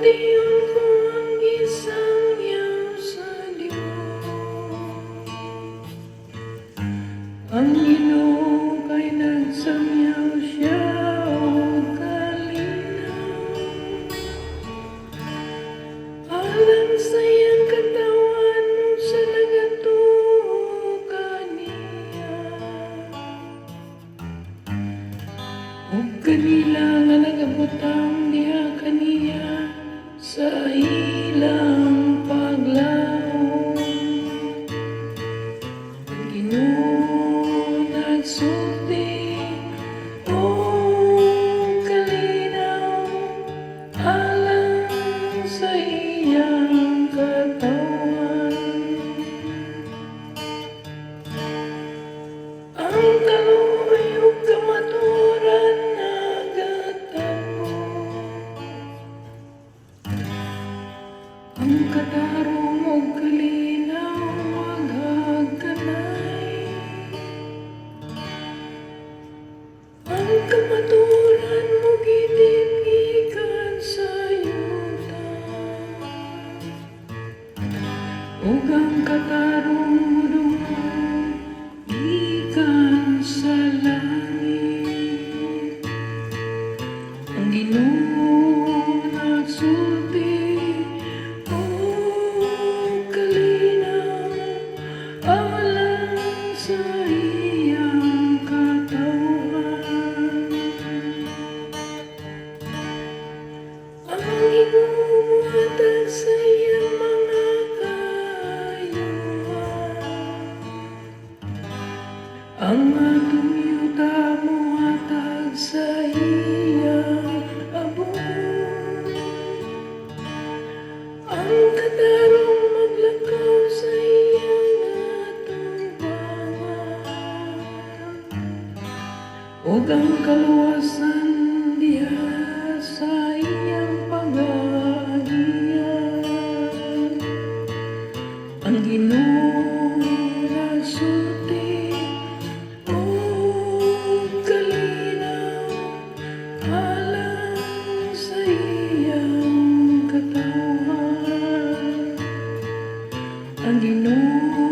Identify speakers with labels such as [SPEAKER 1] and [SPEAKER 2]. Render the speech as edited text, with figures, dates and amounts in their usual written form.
[SPEAKER 1] Tion ko ang isang iyong sa Diyos. Ang Ginoo kay nagsamyaw siya o kalinaw, alang sa iyang katawan sa nagatuo kaniya. O kanila nga nagabutang diha kaniya sa ilang paglaom. Ang Ginoo nagsulti o kalinaw, alang sa iyang katawan. Ang kaluoy ug kamatuoran nagatabo, ang katarong ug kalinaw maghagkanay. Ang kamatuoran mo gikan sa yuta, ug ang katarong mo gikan sa langit. Ang Ginoo nagsulti o kalinaw, alang sa iyang katawan. Ang Ginoo hatag sa iyang mga kaayuhan, ang atong yuta mo hatag sa iyang abot. Ang katarong maglakaw sa iyang atubangan, ug ang kaluwasan diha sa iyang pag-aagian. Ang Ginoo nagsulti o kalinaw, alang sa iyang katawan. Ang Ginoo